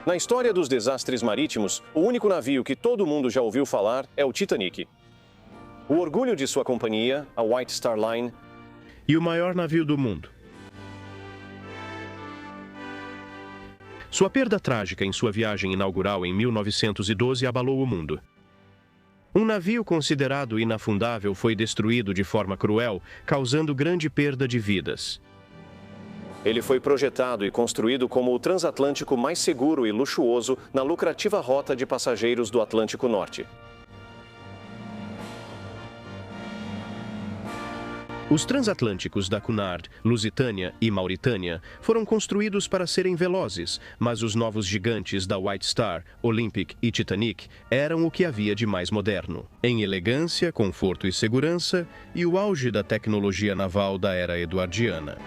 Na história dos desastres marítimos, o único navio que todo mundo já ouviu falar é o Titanic. O orgulho de sua companhia, a White Star Line, e o maior navio do mundo. Sua perda trágica em sua viagem inaugural em 1912 abalou o mundo. Um navio considerado inafundável foi destruído de forma cruel, causando grande perda de vidas. Ele foi projetado e construído como o transatlântico mais seguro e luxuoso na lucrativa rota de passageiros do Atlântico Norte. Os transatlânticos da Cunard, Lusitânia e Mauritânia foram construídos para serem velozes, mas os novos gigantes da White Star, Olympic e Titanic eram o que havia de mais moderno, em elegância, conforto e segurança, e o auge da tecnologia naval da era eduardiana.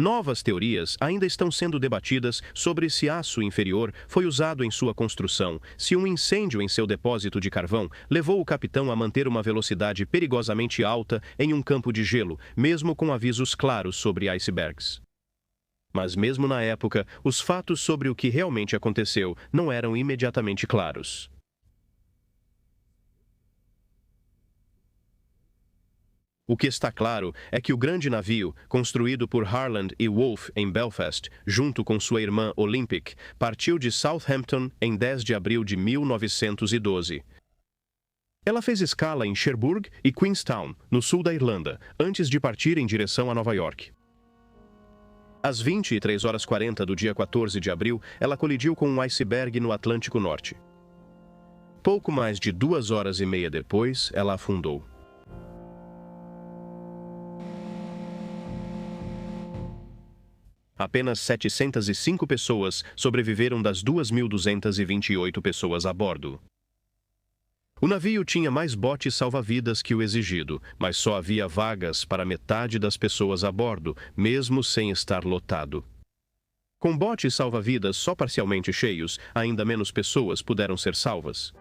Novas teorias ainda estão sendo debatidas sobre se aço inferior foi usado em sua construção, se um incêndio em seu depósito de carvão levou o capitão a manter uma velocidade perigosamente alta em um campo de gelo, mesmo com avisos claros sobre icebergs. Mas mesmo na época, os fatos sobre o que realmente aconteceu não eram imediatamente claros. O que está claro é que o grande navio, construído por Harland e Wolff em Belfast, junto com sua irmã Olympic, partiu de Southampton em 10 de abril de 1912. Ela fez escala em Cherbourg e Queenstown, no sul da Irlanda, antes de partir em direção a Nova York. Às 23h40 do dia 14 de abril, ela colidiu com um iceberg no Atlântico Norte. Pouco mais de 2h30 depois, ela afundou. Apenas 705 pessoas sobreviveram das 2.228 pessoas a bordo. O navio tinha mais botes salva-vidas que o exigido, mas só havia vagas para metade das pessoas a bordo, mesmo sem estar lotado. Com botes salva-vidas só parcialmente cheios, ainda menos pessoas puderam ser salvas.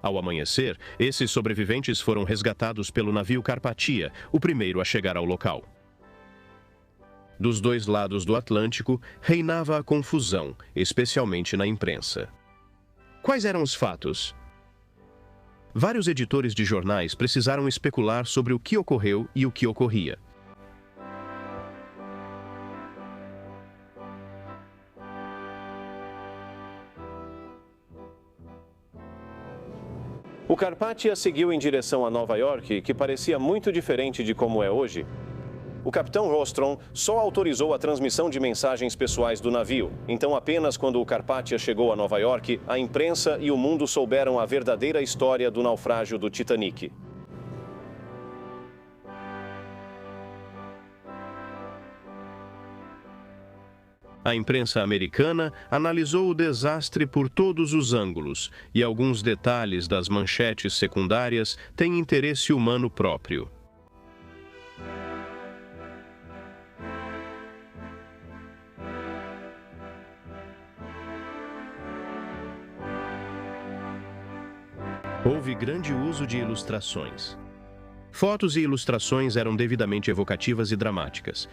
Ao amanhecer, esses sobreviventes foram resgatados pelo navio Carpathia, o primeiro a chegar ao local. Dos dois lados do Atlântico, reinava a confusão, especialmente na imprensa. Quais eram os fatos? Vários editores de jornais precisaram especular sobre o que ocorreu e o que ocorria. O Carpathia seguiu em direção a Nova York, que parecia muito diferente de como é hoje. O capitão Rostron só autorizou a transmissão de mensagens pessoais do navio. Então, apenas quando o Carpathia chegou a Nova York, a imprensa e o mundo souberam a verdadeira história do naufrágio do Titanic. A imprensa americana analisou o desastre por todos os ângulos, e alguns detalhes das manchetes secundárias têm interesse humano próprio. Houve grande uso de ilustrações. Fotos e ilustrações eram devidamente evocativas e dramáticas.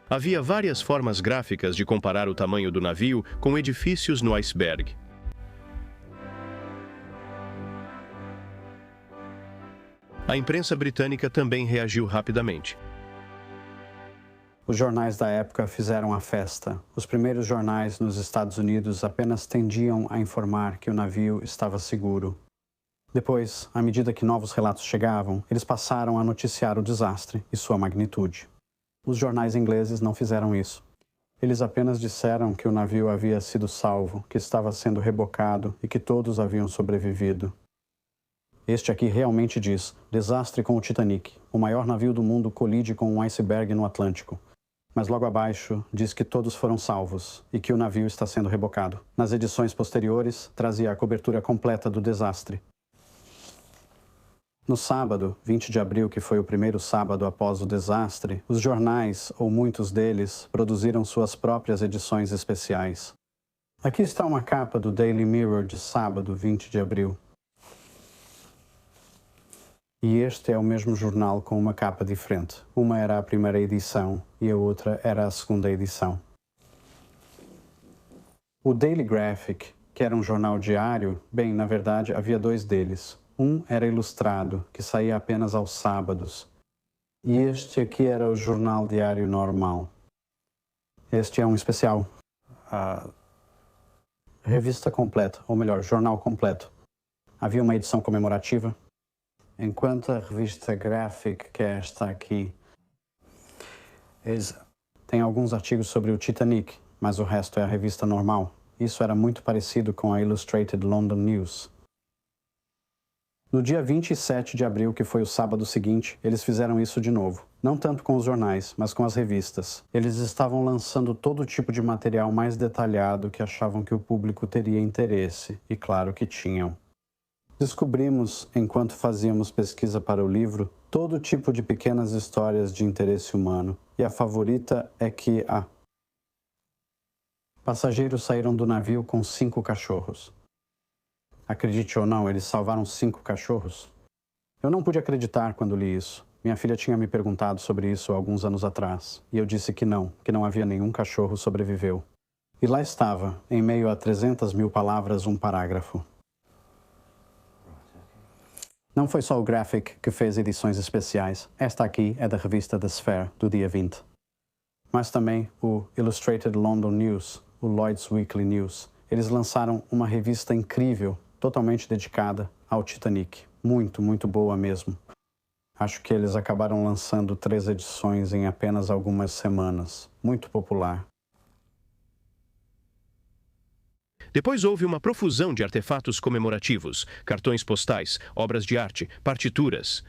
Havia várias formas gráficas de comparar o tamanho do navio com edifícios no iceberg. A imprensa britânica também reagiu rapidamente. Os jornais da época fizeram a festa. Os primeiros jornais nos Estados Unidos apenas tendiam a informar que o navio estava seguro. Depois, à medida que novos relatos chegavam, eles passaram a noticiar o desastre e sua magnitude. Os jornais ingleses não fizeram isso. Eles apenas disseram que o navio havia sido salvo, que estava sendo rebocado e que todos haviam sobrevivido. Este aqui realmente diz: desastre com o Titanic. O maior navio do mundo colide com um iceberg no Atlântico. Mas logo abaixo diz que todos foram salvos e que o navio está sendo rebocado. Nas edições posteriores, trazia a cobertura completa do desastre. No sábado, 20 de abril, que foi o primeiro sábado após o desastre, os jornais, ou muitos deles, produziram suas próprias edições especiais. Aqui está uma capa do Daily Mirror de sábado, 20 de abril. E este é o mesmo jornal com uma capa diferente. Uma era a primeira edição e a outra era a segunda edição. O Daily Graphic, que era um jornal diário, bem, na verdade, havia dois deles. Um era ilustrado, que saía apenas aos sábados. E este aqui era o jornal diário normal. Este é um especial. A revista completa, ou melhor, jornal completo. Havia uma edição comemorativa. Enquanto a revista Graphic, que é esta aqui, tem alguns artigos sobre o Titanic, mas o resto é a revista normal. Isso era muito parecido com a Illustrated London News. No dia 27 de abril, que foi o sábado seguinte, eles fizeram isso de novo. Não tanto com os jornais, mas com as revistas. Eles estavam lançando todo tipo de material mais detalhado que achavam que o público teria interesse, e claro que tinham. Descobrimos, enquanto fazíamos pesquisa para o livro, todo tipo de pequenas histórias de interesse humano, e a favorita é que passageiros saíram do navio com 5 cachorros. Acredite ou não, eles salvaram 5 cachorros. Eu não pude acreditar quando li isso. Minha filha tinha me perguntado sobre isso alguns anos atrás, e eu disse que não havia nenhum cachorro sobreviveu. E lá estava, em meio a 300.000 palavras, um parágrafo. Não foi só o Graphic que fez edições especiais. Esta aqui é da revista The Sphere, do dia 20. Mas também o Illustrated London News, o Lloyd's Weekly News. Eles lançaram uma revista incrível, totalmente dedicada ao Titanic. Muito, muito boa mesmo. Acho que eles acabaram lançando 3 edições em apenas algumas semanas. Muito popular. Depois houve uma profusão de artefatos comemorativos, cartões postais, obras de arte, partituras.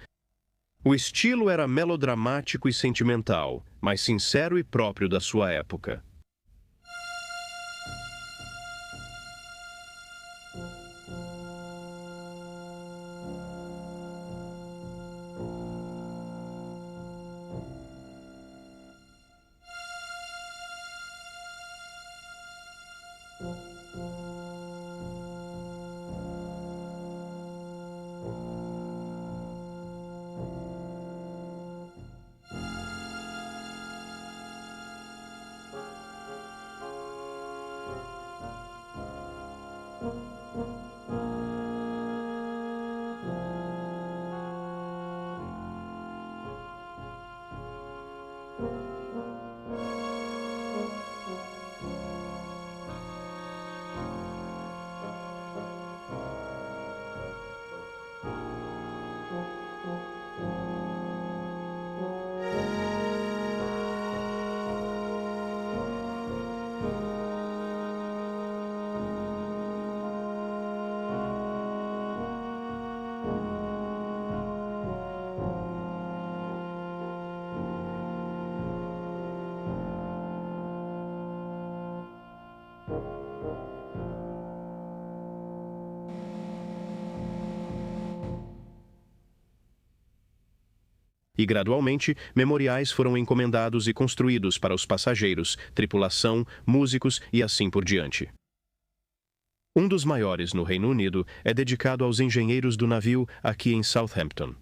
O estilo era melodramático e sentimental, mas sincero e próprio da sua época. E, gradualmente, memoriais foram encomendados e construídos para os passageiros, tripulação, músicos e assim por diante. Um dos maiores no Reino Unido é dedicado aos engenheiros do navio aqui em Southampton.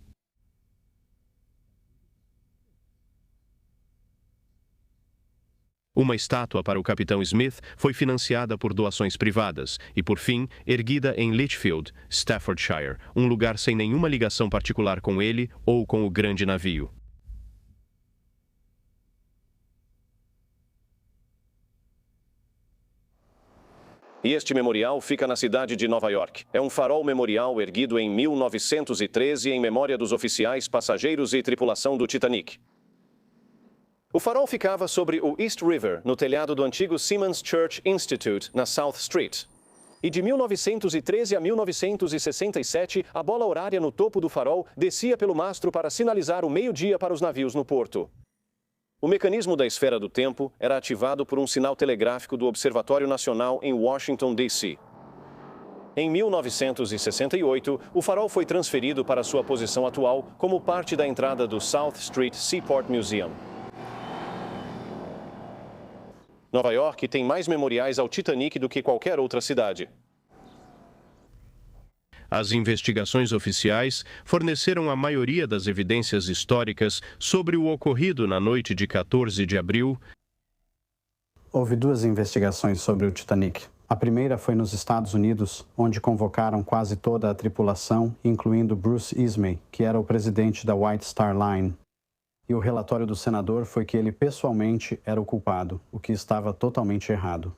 Uma estátua para o capitão Smith foi financiada por doações privadas e, por fim, erguida em Lichfield, Staffordshire, um lugar sem nenhuma ligação particular com ele ou com o grande navio. E este memorial fica na cidade de Nova York. É um farol memorial erguido em 1913 em memória dos oficiais, passageiros e tripulação do Titanic. O farol ficava sobre o East River, no telhado do antigo Seamen's Church Institute, na South Street. E de 1913 a 1967, a bola horária no topo do farol descia pelo mastro para sinalizar o meio-dia para os navios no porto. O mecanismo da esfera do tempo era ativado por um sinal telegráfico do Observatório Nacional em Washington, D.C. Em 1968, o farol foi transferido para sua posição atual como parte da entrada do South Street Seaport Museum. Nova York tem mais memoriais ao Titanic do que qualquer outra cidade. As investigações oficiais forneceram a maioria das evidências históricas sobre o ocorrido na noite de 14 de abril. Houve duas investigações sobre o Titanic. A primeira foi nos Estados Unidos, onde convocaram quase toda a tripulação, incluindo Bruce Ismay, que era o presidente da White Star Line. E o relatório do senador foi que ele pessoalmente era o culpado, o que estava totalmente errado.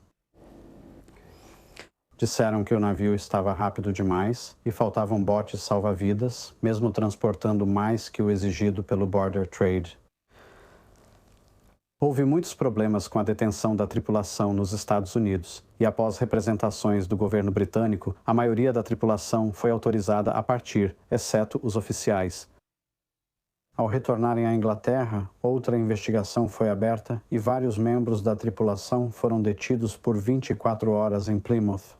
Disseram que o navio estava rápido demais e faltavam botes salva-vidas, mesmo transportando mais que o exigido pelo Border Trade. Houve muitos problemas com a detenção da tripulação nos Estados Unidos e, após representações do governo britânico, a maioria da tripulação foi autorizada a partir, exceto os oficiais. Ao retornarem à Inglaterra, outra investigação foi aberta e vários membros da tripulação foram detidos por 24 horas em Plymouth.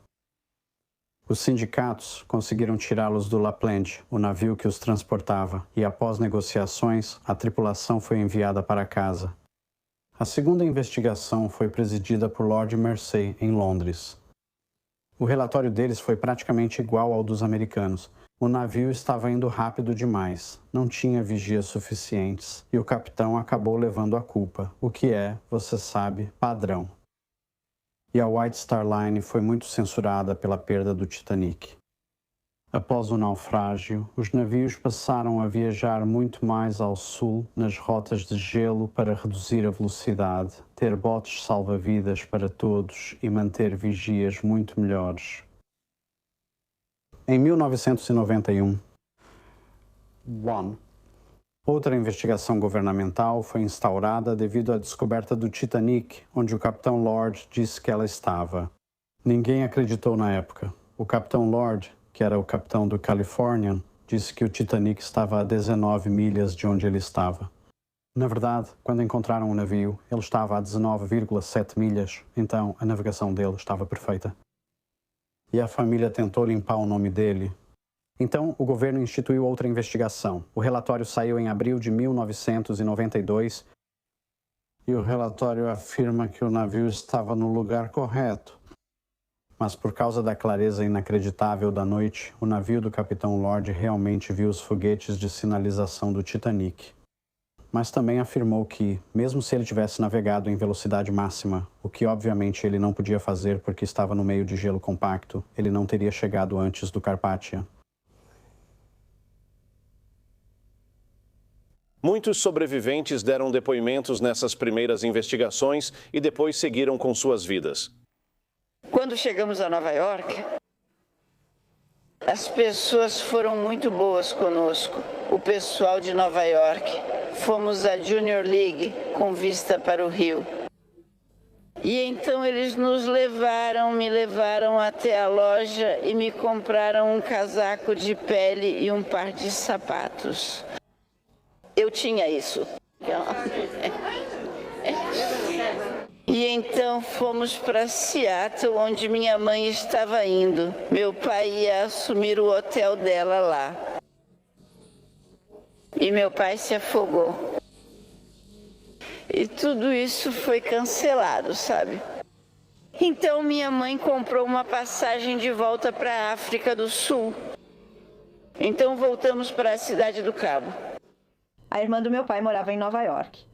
Os sindicatos conseguiram tirá-los do Lapland, o navio que os transportava, e após negociações, a tripulação foi enviada para casa. A segunda investigação foi presidida por Lord Mersey, em Londres. O relatório deles foi praticamente igual ao dos americanos. O navio estava indo rápido demais, não tinha vigias suficientes, e o capitão acabou levando a culpa, o que é, você sabe, padrão. E a White Star Line foi muito censurada pela perda do Titanic. Após o naufrágio, os navios passaram a viajar muito mais ao sul, nas rotas de gelo para reduzir a velocidade, ter botes salva-vidas para todos e manter vigias muito melhores. Em 1991, outra investigação governamental foi instaurada devido à descoberta do Titanic, onde o Capitão Lord disse que ela estava. Ninguém acreditou na época. O Capitão Lord, que era o capitão do Californian, disse que o Titanic estava a 19 milhas de onde ele estava. Na verdade, quando encontraram o navio, ele estava a 19,7 milhas, então a navegação dele estava perfeita. E a família tentou limpar o nome dele. Então, o governo instituiu outra investigação. O relatório saiu em abril de 1992 e o relatório afirma que o navio estava no lugar correto. Mas por causa da clareza inacreditável da noite, o navio do Capitão Lord realmente viu os foguetes de sinalização do Titanic. Mas também afirmou que, mesmo se ele tivesse navegado em velocidade máxima, o que obviamente ele não podia fazer porque estava no meio de gelo compacto, ele não teria chegado antes do Carpathia. Muitos sobreviventes deram depoimentos nessas primeiras investigações e depois seguiram com suas vidas. Quando chegamos a Nova York, as pessoas foram muito boas conosco. O pessoal de Nova York. Fomos à Junior League com vista para o Rio. E então eles me levaram até a loja e me compraram um casaco de pele e um par de sapatos. Eu tinha isso. E então fomos para Seattle, onde minha mãe estava indo. Meu pai ia assumir o hotel dela lá. E meu pai se afogou. E tudo isso foi cancelado, sabe? Então minha mãe comprou uma passagem de volta para a África do Sul. Então voltamos para a Cidade do Cabo. A irmã do meu pai morava em Nova York.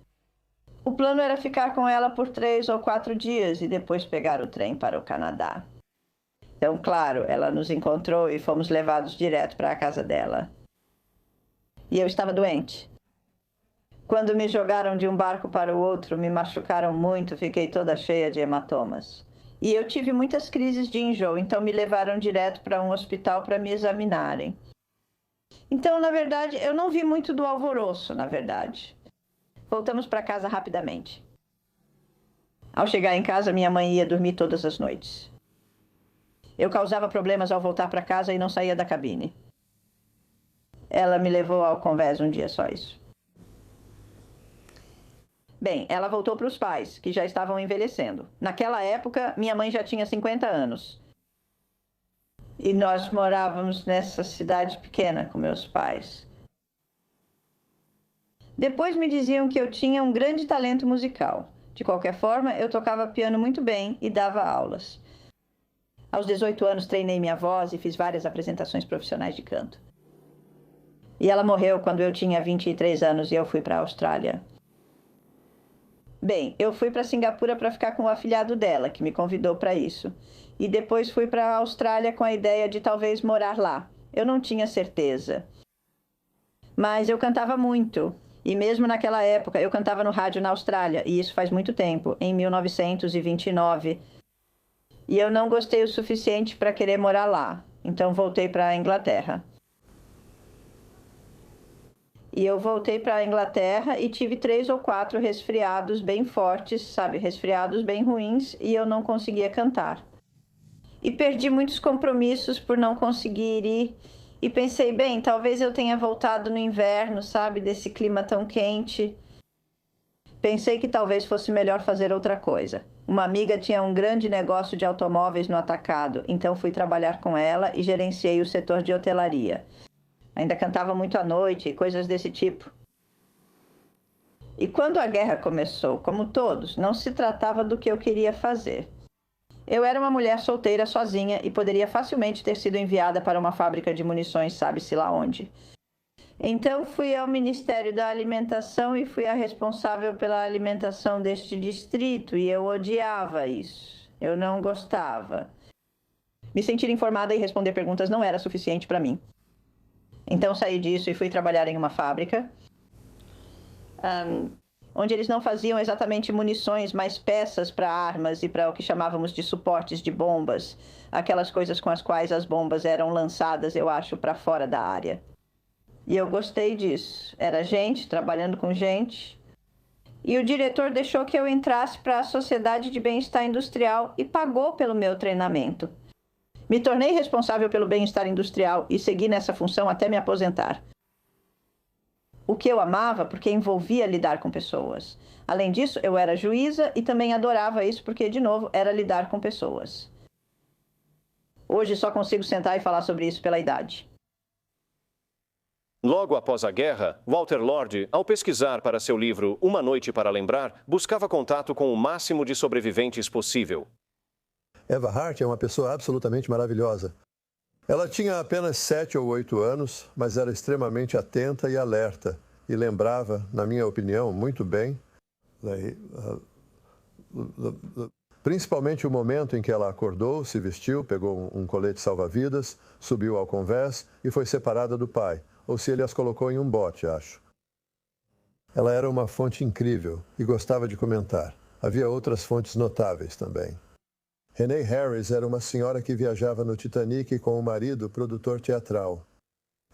O plano era ficar com ela por 3 ou 4 dias e depois pegar o trem para o Canadá. Então, claro, ela nos encontrou e fomos levados direto para a casa dela. E eu estava doente. Quando me jogaram de um barco para o outro, me machucaram muito, fiquei toda cheia de hematomas. E eu tive muitas crises de enjoo, então me levaram direto para um hospital para me examinarem. Então, na verdade, eu não vi muito do alvoroço, na verdade. Voltamos para casa rapidamente. Ao chegar em casa, minha mãe ia dormir todas as noites. Eu causava problemas ao voltar para casa e não saía da cabine. Ela me levou ao convés um dia, só isso. Bem, ela voltou para os pais, que já estavam envelhecendo. Naquela época, minha mãe já tinha 50 anos. E nós morávamos nessa cidade pequena com meus pais. Depois me diziam que eu tinha um grande talento musical. De qualquer forma, eu tocava piano muito bem e dava aulas. Aos 18 anos, treinei minha voz e fiz várias apresentações profissionais de canto. E ela morreu quando eu tinha 23 anos e eu fui para a Austrália. Bem, eu fui para Singapura para ficar com o afilhado dela, que me convidou para isso. E depois fui para a Austrália com a ideia de talvez morar lá. Eu não tinha certeza. Mas eu cantava muito. E mesmo naquela época, eu cantava no rádio na Austrália, e isso faz muito tempo, em 1929. E eu não gostei o suficiente para querer morar lá. Então voltei para a Inglaterra. E eu voltei para a Inglaterra e tive 3 ou 4 resfriados bem fortes, sabe? Resfriados bem ruins, e eu não conseguia cantar. E perdi muitos compromissos por não conseguir ir. E pensei, bem, talvez eu tenha voltado no inverno, sabe? Desse clima tão quente. Pensei que talvez fosse melhor fazer outra coisa. Uma amiga tinha um grande negócio de automóveis no atacado, então fui trabalhar com ela e gerenciei o setor de hotelaria. Ainda cantava muito à noite e coisas desse tipo. E quando a guerra começou, como todos, não se tratava do que eu queria fazer. Eu era uma mulher solteira sozinha e poderia facilmente ter sido enviada para uma fábrica de munições, sabe-se lá onde. Então fui ao Ministério da Alimentação e fui a responsável pela alimentação deste distrito e eu odiava isso. Eu não gostava. Me sentir informada e responder perguntas não era suficiente para mim. Então saí disso e fui trabalhar em uma fábrica, onde eles não faziam exatamente munições, mas peças para armas e para o que chamávamos de suportes de bombas, aquelas coisas com as quais as bombas eram lançadas, eu acho, para fora da área. E eu gostei disso. Era gente, trabalhando com gente. E o diretor deixou que eu entrasse para a Sociedade de Bem-Estar Industrial e pagou pelo meu treinamento. Me tornei responsável pelo bem-estar industrial e segui nessa função até me aposentar. O que eu amava porque envolvia lidar com pessoas. Além disso, eu era juíza e também adorava isso porque, de novo, era lidar com pessoas. Hoje só consigo sentar e falar sobre isso pela idade. Logo após a guerra, Walter Lord, ao pesquisar para seu livro Uma Noite para Lembrar, buscava contato com o máximo de sobreviventes possível. Eva Hart é uma pessoa absolutamente maravilhosa. Ela tinha apenas 7 ou 8 anos, mas era extremamente atenta e alerta, e lembrava, na minha opinião, muito bem, principalmente o momento em que ela acordou, se vestiu, pegou um colete salva-vidas, subiu ao convés e foi separada do pai, ou se ele as colocou em um bote, acho. Ela era uma fonte incrível e gostava de comentar. Havia outras fontes notáveis também. Renee Harris era uma senhora que viajava no Titanic com o marido, produtor teatral.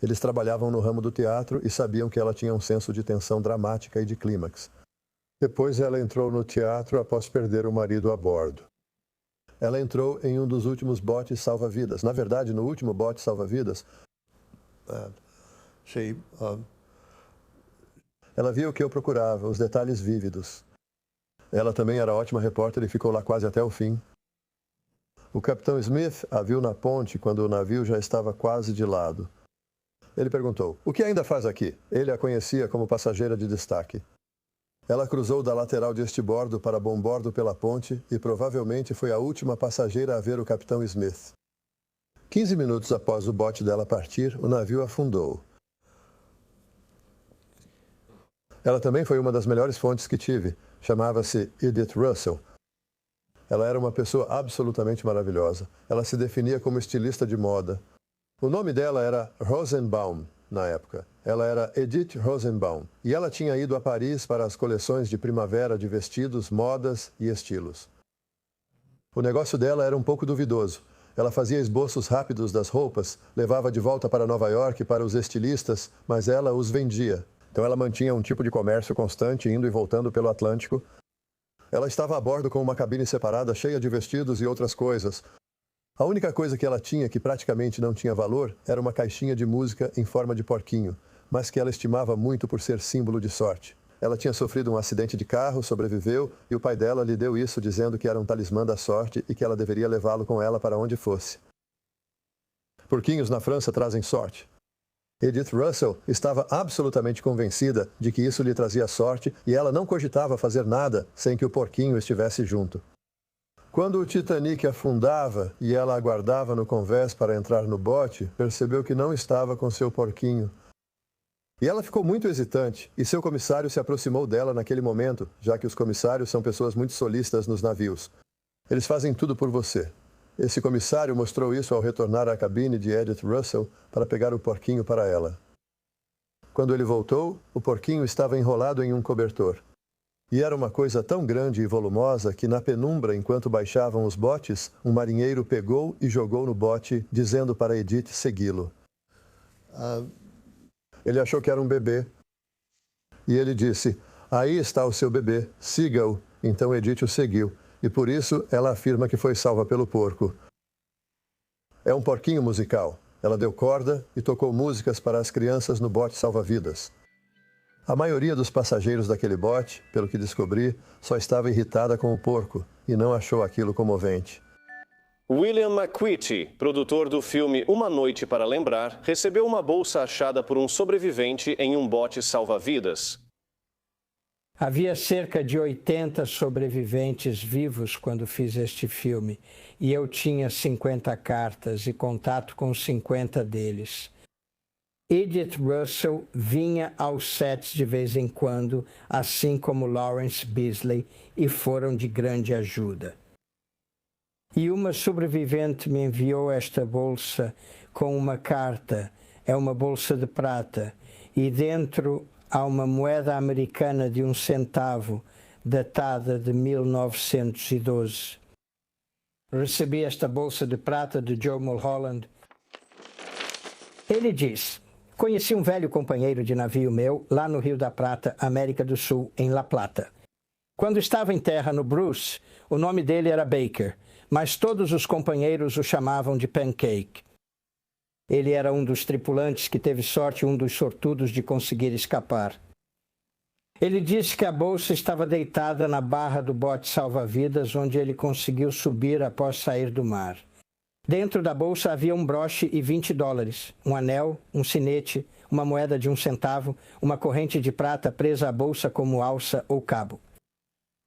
Eles trabalhavam no ramo do teatro e sabiam que ela tinha um senso de tensão dramática e de clímax. Depois ela entrou no teatro após perder o marido a bordo. Ela entrou em um dos últimos botes salva-vidas. Na verdade, no último bote salva-vidas, ela viu o que eu procurava, os detalhes vívidos. Ela também era ótima repórter e ficou lá quase até o fim. O capitão Smith a viu na ponte quando o navio já estava quase de lado. Ele perguntou, o que ainda faz aqui? Ele a conhecia como passageira de destaque. Ela cruzou da lateral de estibordo para bombordo pela ponte e provavelmente foi a última passageira a ver o capitão Smith. 15 minutos após o bote dela partir, o navio afundou. Ela também foi uma das melhores fontes que tive. Chamava-se Edith Russell. Ela era uma pessoa absolutamente maravilhosa. Ela se definia como estilista de moda. O nome dela era Rosenbaum, na época. Ela era Edith Rosenbaum. E ela tinha ido a Paris para as coleções de primavera de vestidos, modas e estilos. O negócio dela era um pouco duvidoso. Ela fazia esboços rápidos das roupas, levava de volta para Nova York para os estilistas, mas ela os vendia. Então ela mantinha um tipo de comércio constante, indo e voltando pelo Atlântico. Ela estava a bordo com uma cabine separada, cheia de vestidos e outras coisas. A única coisa que ela tinha que praticamente não tinha valor era uma caixinha de música em forma de porquinho, mas que ela estimava muito por ser símbolo de sorte. Ela tinha sofrido um acidente de carro, sobreviveu, e o pai dela lhe deu isso dizendo que era um talismã da sorte e que ela deveria levá-lo com ela para onde fosse. Porquinhos na França trazem sorte. Edith Russell estava absolutamente convencida de que isso lhe trazia sorte e ela não cogitava fazer nada sem que o porquinho estivesse junto. Quando o Titanic afundava e ela aguardava no convés para entrar no bote, percebeu que não estava com seu porquinho. E ela ficou muito hesitante, e seu comissário se aproximou dela naquele momento, já que os comissários são pessoas muito solistas nos navios. Eles fazem tudo por você. Esse comissário mostrou isso ao retornar à cabine de Edith Russell para pegar o porquinho para ela. Quando ele voltou, o porquinho estava enrolado em um cobertor. E era uma coisa tão grande e volumosa que, na penumbra, enquanto baixavam os botes, um marinheiro pegou e jogou no bote, dizendo para Edith segui-lo. Ele achou que era um bebê. E ele disse, aí está o seu bebê, siga-o. Então Edith o seguiu. E por isso ela afirma que foi salva pelo porco. É um porquinho musical. Ela deu corda e tocou músicas para as crianças no bote salva-vidas. A maioria dos passageiros daquele bote, pelo que descobri, só estava irritada com o porco e não achou aquilo comovente. William McQuitty, produtor do filme Uma Noite para Lembrar, recebeu uma bolsa achada por um sobrevivente em um bote salva-vidas. Havia cerca de 80 sobreviventes vivos quando fiz este filme, e eu tinha 50 cartas e contato com 50 deles. Edith Russell vinha aos sets de vez em quando, assim como Lawrence Beasley, e foram de grande ajuda. E uma sobrevivente me enviou esta bolsa com uma carta. É uma bolsa de prata, e dentro há uma moeda americana de 1 centavo, datada de 1912. Recebi esta bolsa de prata de Joe Mulholland. Ele diz, conheci um velho companheiro de navio meu lá no Rio da Prata, América do Sul, em La Plata. Quando estava em terra no Bruce, o nome dele era Baker, mas todos os companheiros o chamavam de Pancake. Ele era um dos tripulantes que teve sorte, um dos sortudos de conseguir escapar. Ele disse que a bolsa estava deitada na barra do bote salva-vidas, onde ele conseguiu subir após sair do mar. Dentro da bolsa havia um broche e $20, um anel, um sinete, uma moeda de 1 centavo, uma corrente de prata presa à bolsa como alça ou cabo.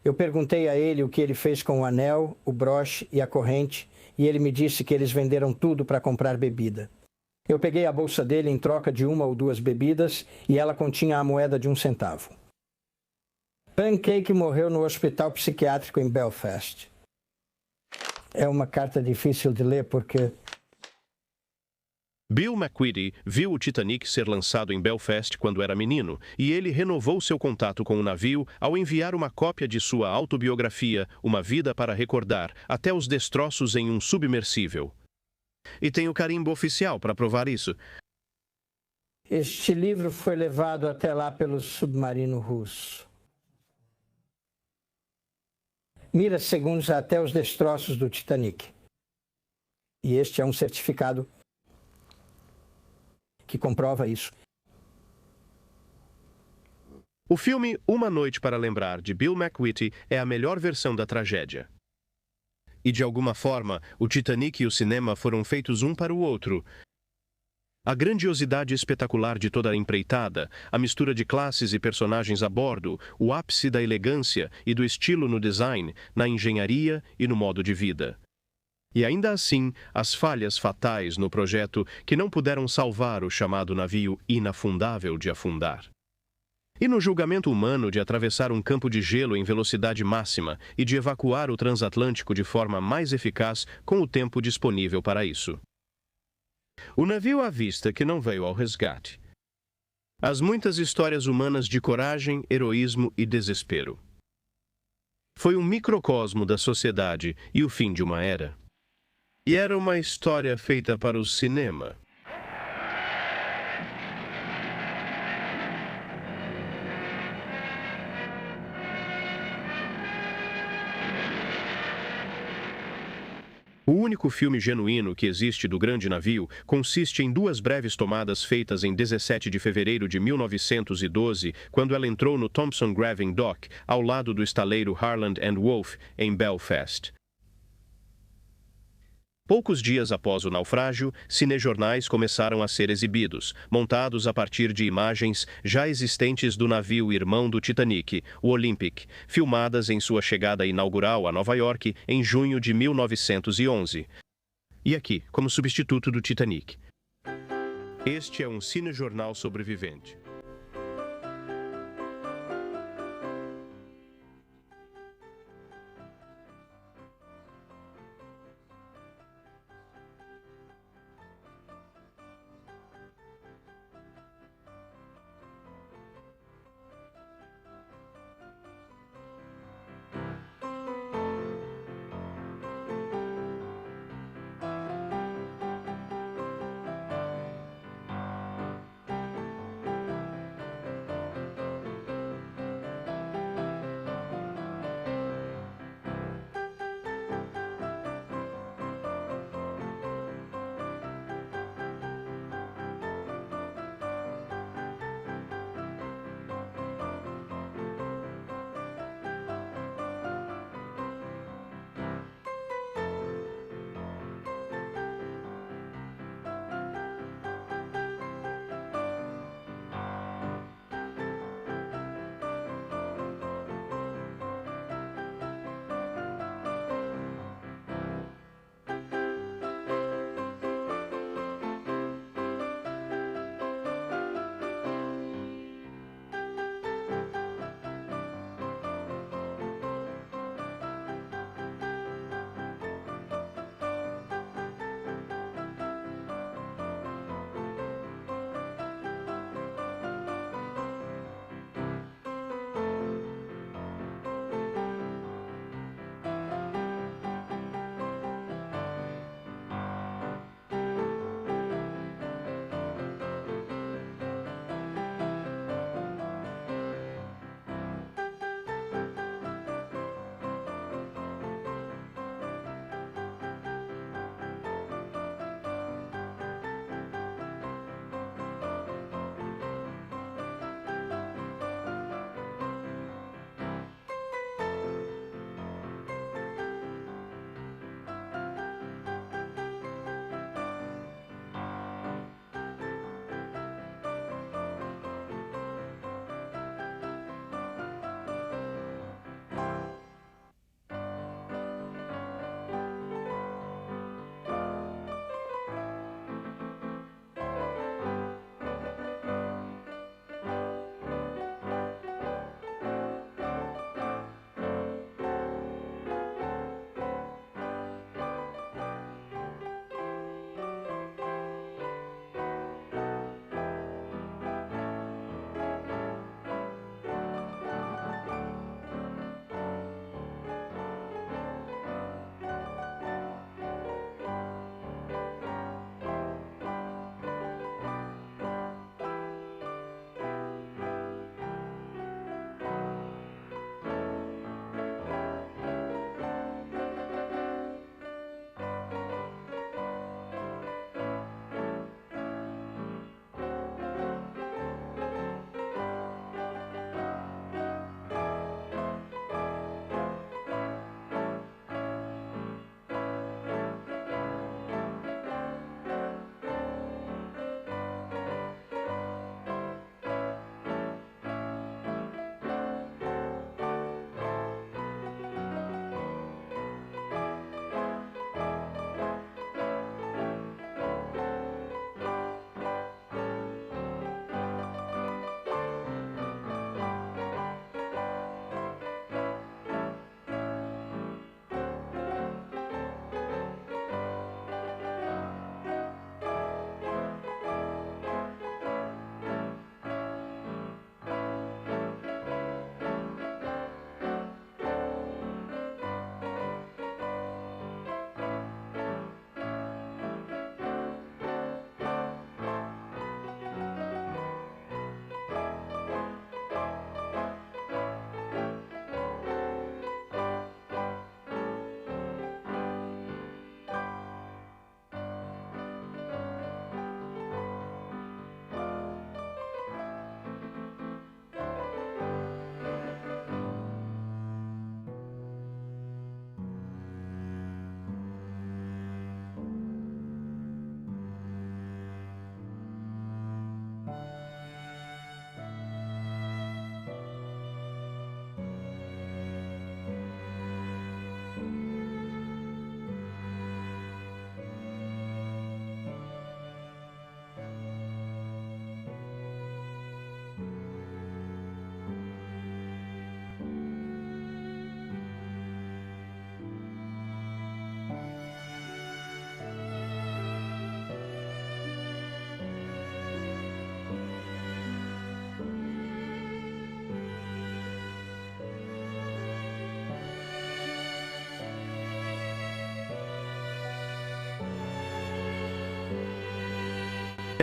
Eu perguntei a ele o que ele fez com o anel, o broche e a corrente, e ele me disse que eles venderam tudo para comprar bebida. Eu peguei a bolsa dele em troca de 1 ou 2 bebidas e ela continha a moeda de 1 centavo. Pancake morreu no hospital psiquiátrico em Belfast. É uma carta difícil de ler porque... Bill McQuitty viu o Titanic ser lançado em Belfast quando era menino, e ele renovou seu contato com o navio ao enviar uma cópia de sua autobiografia, Uma Vida para Recordar, até os destroços em um submersível. E tem o carimbo oficial para provar isso. Este livro foi levado até lá pelo submarino russo. Milissegundos até os destroços do Titanic. E este é um certificado que comprova isso. O filme Uma Noite para Lembrar, de Bill McQuitty, é a melhor versão da tragédia. E, de alguma forma, o Titanic e o cinema foram feitos um para o outro. A grandiosidade espetacular de toda a empreitada, a mistura de classes e personagens a bordo, o ápice da elegância e do estilo no design, na engenharia e no modo de vida. E ainda assim, as falhas fatais no projeto que não puderam salvar o chamado navio inafundável de afundar. E no julgamento humano de atravessar um campo de gelo em velocidade máxima e de evacuar o transatlântico de forma mais eficaz com o tempo disponível para isso. O navio à vista que não veio ao resgate. As muitas histórias humanas de coragem, heroísmo e desespero. Foi um microcosmo da sociedade e o fim de uma era. E era uma história feita para o cinema. O único filme genuíno que existe do grande navio consiste em 2 breves tomadas feitas em 17 de fevereiro de 1912, quando ela entrou no Thompson Graving Dock, ao lado do estaleiro Harland and Wolff, em Belfast. Poucos dias após o naufrágio, cinejornais começaram a ser exibidos, montados a partir de imagens já existentes do navio irmão do Titanic, o Olympic, filmadas em sua chegada inaugural a Nova York em junho de 1911. E aqui, como substituto do Titanic. Este é um cinejornal sobrevivente.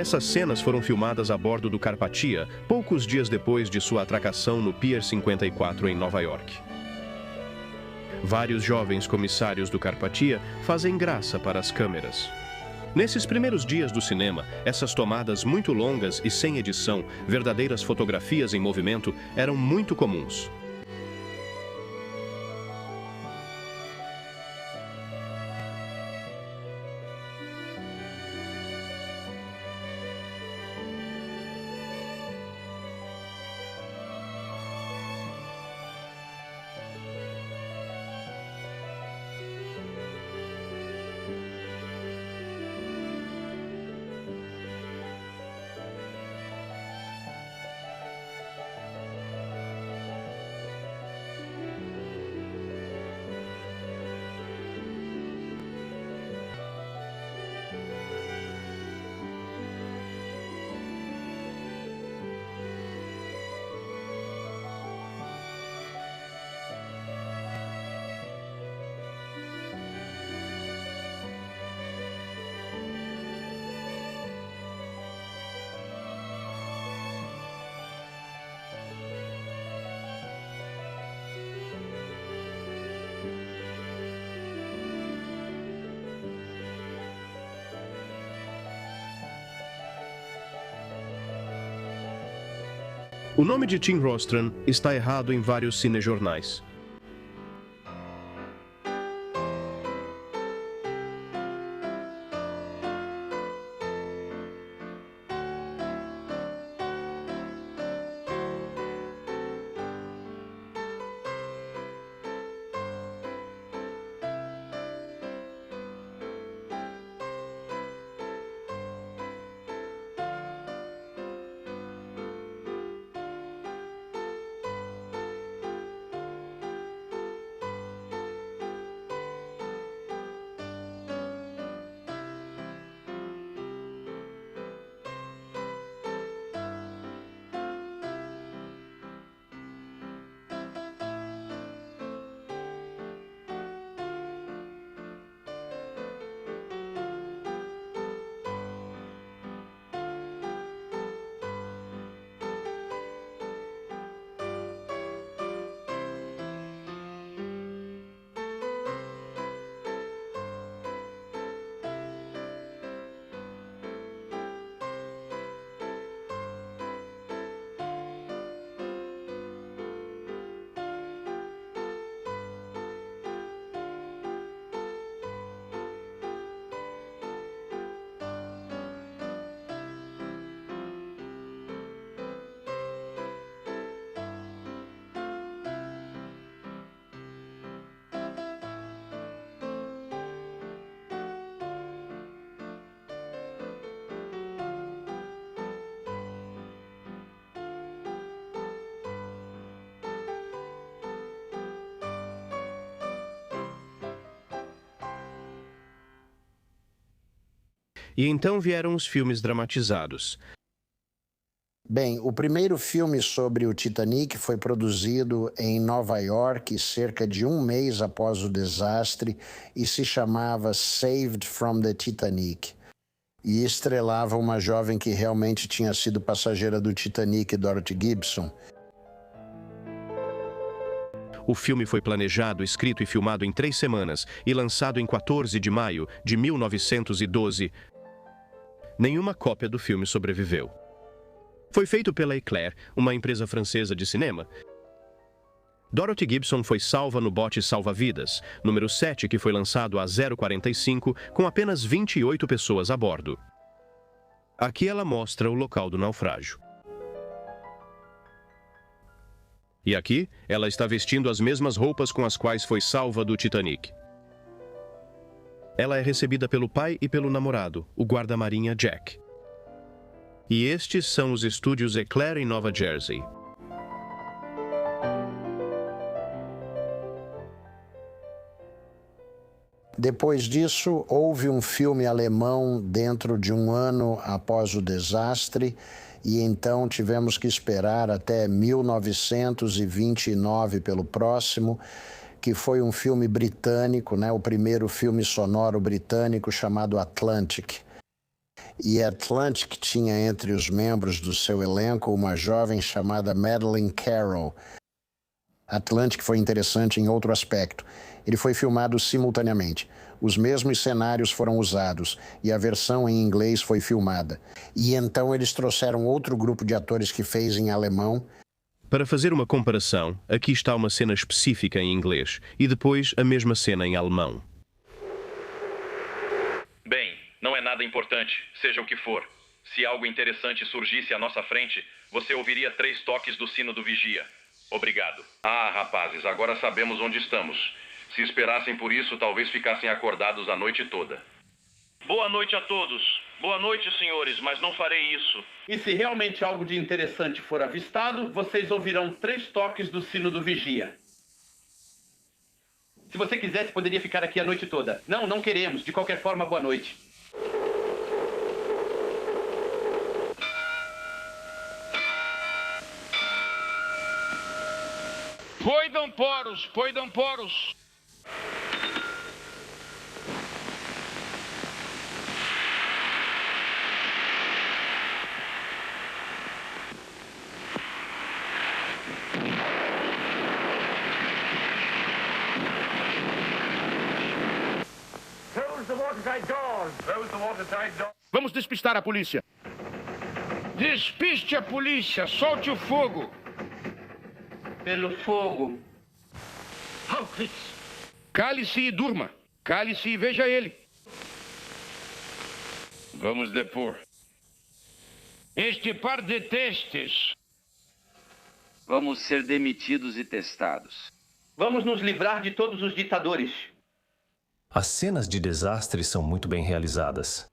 Essas cenas foram filmadas a bordo do Carpathia, poucos dias depois de sua atracação no Pier 54 em Nova York. Vários jovens comissários do Carpathia fazem graça para as câmeras. Nesses primeiros dias do cinema, essas tomadas muito longas e sem edição, verdadeiras fotografias em movimento, eram muito comuns. O nome de Tim Rostron está errado em vários cinejornais. E então vieram os filmes dramatizados. Bem, o primeiro filme sobre o Titanic foi produzido em Nova York cerca de um mês após o desastre e se chamava Saved from the Titanic. E estrelava uma jovem que realmente tinha sido passageira do Titanic, Dorothy Gibson. O filme foi planejado, escrito e filmado em 3 semanas e lançado em 14 de maio de 1912. Nenhuma cópia do filme sobreviveu. Foi feito pela Eclair, uma empresa francesa de cinema. Dorothy Gibson foi salva no bote salva-vidas, número 7, que foi lançado a 0:45, com apenas 28 pessoas a bordo. Aqui ela mostra o local do naufrágio. E aqui, ela está vestindo as mesmas roupas com as quais foi salva do Titanic. Ela é recebida pelo pai e pelo namorado, o guarda-marinha Jack. E estes são os estúdios Eclair em Nova Jersey. Depois disso, houve um filme alemão dentro de um ano após o desastre, e então tivemos que esperar até 1929 pelo próximo, que foi um filme britânico, né? O primeiro filme sonoro britânico chamado Atlantic. E Atlantic tinha entre os membros do seu elenco uma jovem chamada Madeleine Carroll. Atlantic foi interessante em outro aspecto. Ele foi filmado simultaneamente. Os mesmos cenários foram usados e a versão em inglês foi filmada. E então eles trouxeram outro grupo de atores que fez em alemão. Para fazer uma comparação, aqui está uma cena específica em inglês e depois a mesma cena em alemão. Bem, não é nada importante, seja o que for. Se algo interessante surgisse à nossa frente, você ouviria 3 toques do sino do vigia. Obrigado. Ah, rapazes, agora sabemos onde estamos. Se esperassem por isso, talvez ficassem acordados a noite toda. Boa noite a todos. Boa noite, senhores, mas não farei isso. E se realmente algo de interessante for avistado, vocês ouvirão 3 toques do sino do vigia. Se você quisesse, poderia ficar aqui a noite toda. Não, não queremos. De qualquer forma, boa noite. Poidam poros. Vamos despistar a polícia. Despiste a polícia, solte o fogo. Pelo fogo. Cale-se e durma. Cale-se e veja ele. Vamos depor. Este par de testes. Vamos ser demitidos e testados. Vamos nos livrar de todos os ditadores. As cenas de desastre são muito bem realizadas.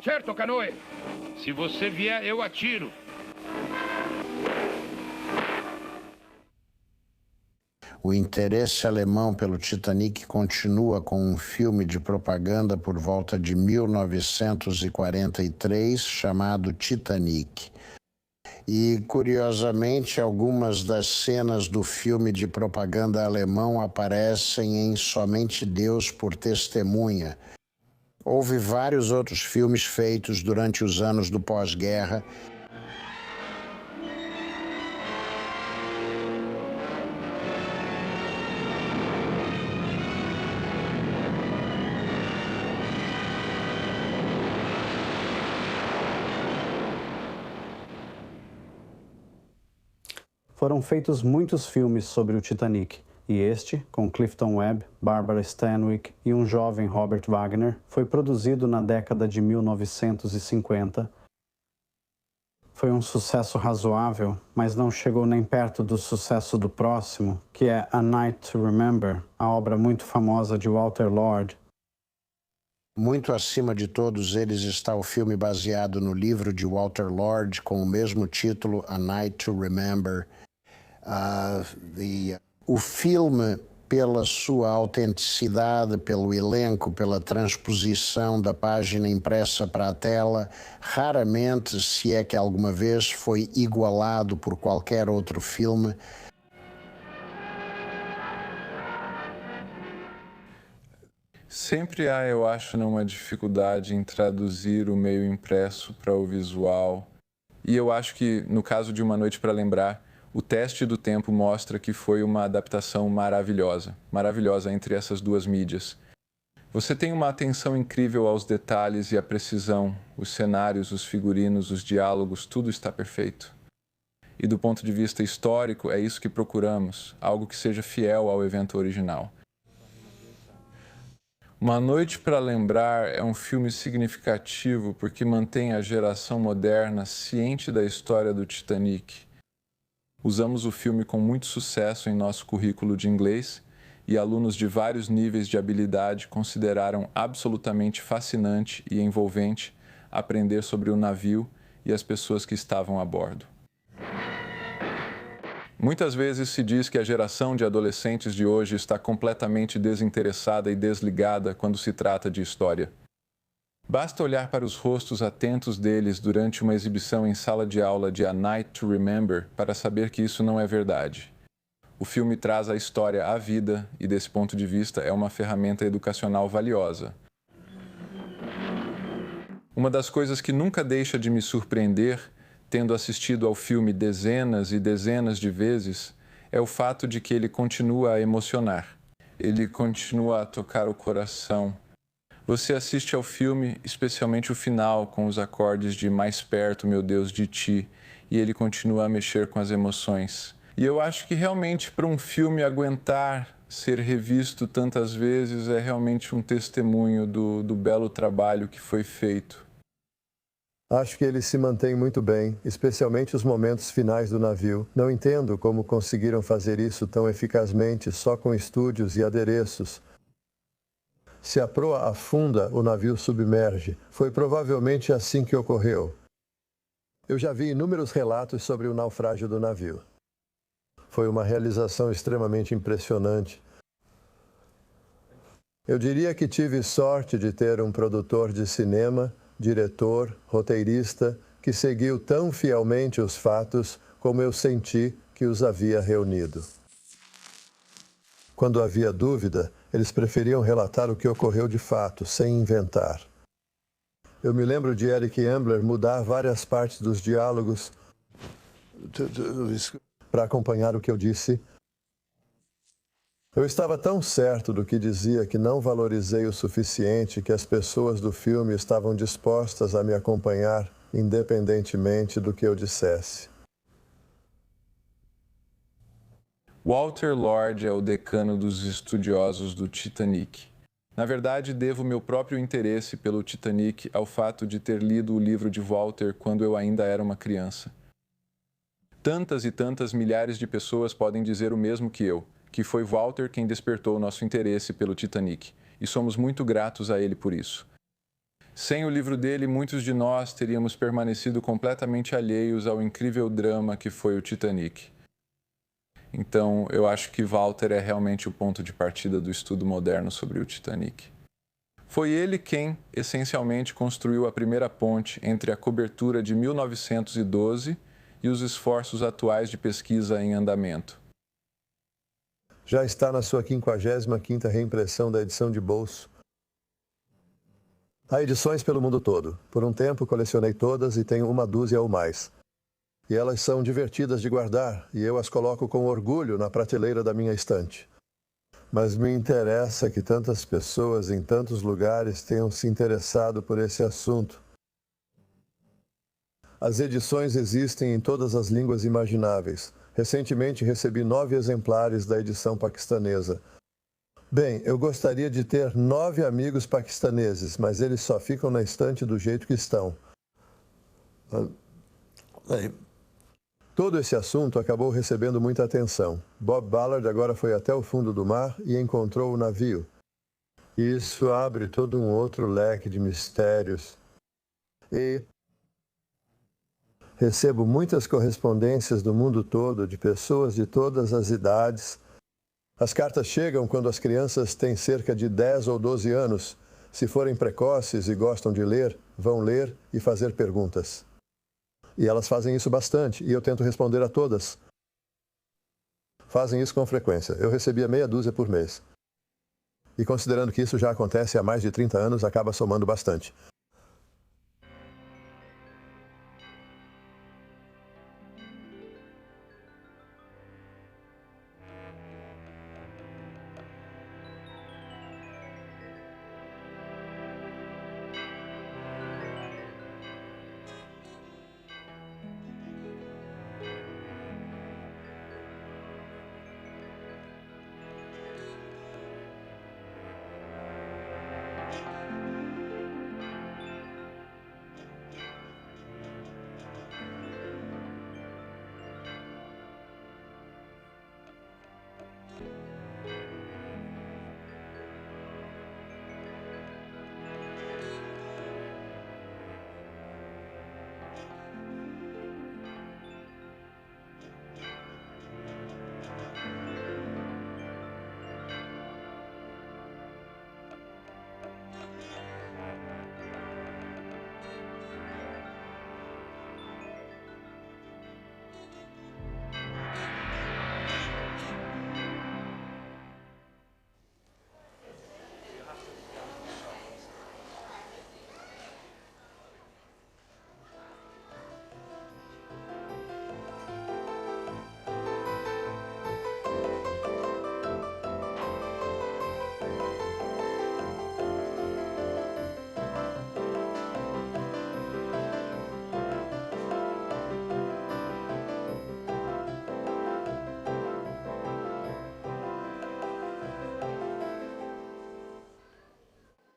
Certo, Canoe. Se você vier, eu atiro. O interesse alemão pelo Titanic continua com um filme de propaganda por volta de 1943 chamado Titanic. E, curiosamente, algumas das cenas do filme de propaganda alemão aparecem em Somente Deus por Testemunha. Houve vários outros filmes feitos durante os anos do pós-guerra Foram feitos muitos filmes sobre o Titanic, e este, com Clifton Webb, Barbara Stanwyck e um jovem Robert Wagner, foi produzido na década de 1950. Foi um sucesso razoável, mas não chegou nem perto do sucesso do próximo, que é A Night to Remember, a obra muito famosa de Walter Lord. Muito acima de todos eles está o filme baseado no livro de Walter Lord, com o mesmo título, A Night to Remember. O filme, pela sua autenticidade, pelo elenco, pela transposição da página impressa para a tela, raramente, se é que alguma vez, foi igualado por qualquer outro filme. Sempre há, eu acho, uma dificuldade em traduzir o meio impresso para o visual. E eu acho que, no caso de Uma Noite para Lembrar, o teste do tempo mostra que foi uma adaptação maravilhosa, maravilhosa entre essas duas mídias. Você tem uma atenção incrível aos detalhes e à precisão, os cenários, os figurinos, os diálogos, tudo está perfeito. E do ponto de vista histórico, é isso que procuramos, algo que seja fiel ao evento original. Uma Noite para Lembrar é um filme significativo porque mantém a geração moderna ciente da história do Titanic. Usamos o filme com muito sucesso em nosso currículo de inglês e alunos de vários níveis de habilidade consideraram absolutamente fascinante e envolvente aprender sobre o navio e as pessoas que estavam a bordo. Muitas vezes se diz que a geração de adolescentes de hoje está completamente desinteressada e desligada quando se trata de história. Basta olhar para os rostos atentos deles durante uma exibição em sala de aula de A Night to Remember para saber que isso não é verdade. O filme traz a história à vida e, desse ponto de vista, é uma ferramenta educacional valiosa. Uma das coisas que nunca deixa de me surpreender, tendo assistido ao filme dezenas e dezenas de vezes, é o fato de que ele continua a emocionar. Ele continua a tocar o coração. Você assiste ao filme, especialmente o final, com os acordes de Mais Perto, Meu Deus, de Ti, e ele continua a mexer com as emoções. E eu acho que realmente para um filme aguentar ser revisto tantas vezes é realmente um testemunho do belo trabalho que foi feito. Acho que ele se mantém muito bem, especialmente os momentos finais do navio. Não entendo como conseguiram fazer isso tão eficazmente só com estúdios e adereços. Se a proa afunda, o navio submerge. Foi provavelmente assim que ocorreu. Eu já vi inúmeros relatos sobre o naufrágio do navio. Foi uma realização extremamente impressionante. Eu diria que tive sorte de ter um produtor de cinema, diretor, roteirista, que seguiu tão fielmente os fatos como eu senti que os havia reunido. Quando havia dúvida, eles preferiam relatar o que ocorreu de fato, sem inventar. Eu me lembro de Eric Ambler mudar várias partes dos diálogos para acompanhar o que eu disse. Eu estava tão certo do que dizia que não valorizei o suficiente que as pessoas do filme estavam dispostas a me acompanhar, independentemente do que eu dissesse. Walter Lord é o decano dos estudiosos do Titanic. Na verdade, devo meu próprio interesse pelo Titanic ao fato de ter lido o livro de Walter quando eu ainda era uma criança. Tantas e tantas milhares de pessoas podem dizer o mesmo que eu, que foi Walter quem despertou nosso interesse pelo Titanic, e somos muito gratos a ele por isso. Sem o livro dele, muitos de nós teríamos permanecido completamente alheios ao incrível drama que foi o Titanic. Então, eu acho que Walter é realmente o ponto de partida do estudo moderno sobre o Titanic. Foi ele quem, essencialmente, construiu a primeira ponte entre a cobertura de 1912 e os esforços atuais de pesquisa em andamento. Já está na sua 55ª reimpressão da edição de bolso. Há edições pelo mundo todo. Por um tempo, colecionei todas e tenho uma dúzia ou mais. E elas são divertidas de guardar, e eu as coloco com orgulho na prateleira da minha estante. Mas me interessa que tantas pessoas em tantos lugares tenham se interessado por esse assunto. As edições existem em todas as línguas imagináveis. Recentemente recebi 9 exemplares da edição paquistanesa. Bem, eu gostaria de ter 9 amigos paquistaneses, mas eles só ficam na estante do jeito que estão. Todo esse assunto acabou recebendo muita atenção. Bob Ballard agora foi até o fundo do mar e encontrou o navio. Isso abre todo um outro leque de mistérios. E recebo muitas correspondências do mundo todo, de pessoas de todas as idades. As cartas chegam quando as crianças têm cerca de 10 ou 12 anos. Se forem precoces e gostam de ler, vão ler e fazer perguntas. E elas fazem isso bastante, e eu tento responder a todas. Fazem isso com frequência. Eu recebia meia dúzia por mês. E considerando que isso já acontece há mais de 30 anos, acaba somando bastante.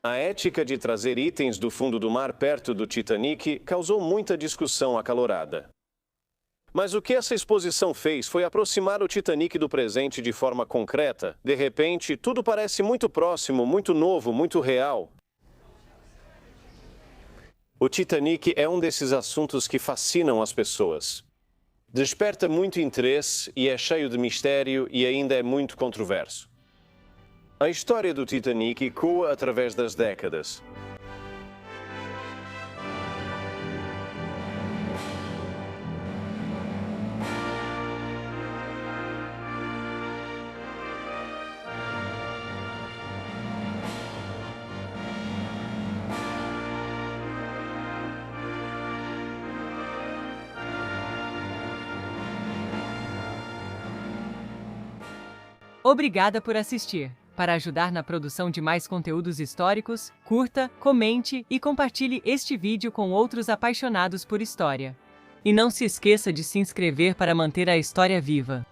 A ética de trazer itens do fundo do mar perto do Titanic causou muita discussão acalorada. Mas o que essa exposição fez foi aproximar o Titanic do presente de forma concreta. De repente, tudo parece muito próximo, muito novo, muito real. O Titanic é um desses assuntos que fascinam as pessoas. Desperta muito interesse e é cheio de mistério e ainda é muito controverso. A história do Titanic ecoa através das décadas. Obrigada por assistir. Para ajudar na produção de mais conteúdos históricos, curta, comente e compartilhe este vídeo com outros apaixonados por história. E não se esqueça de se inscrever para manter a história viva.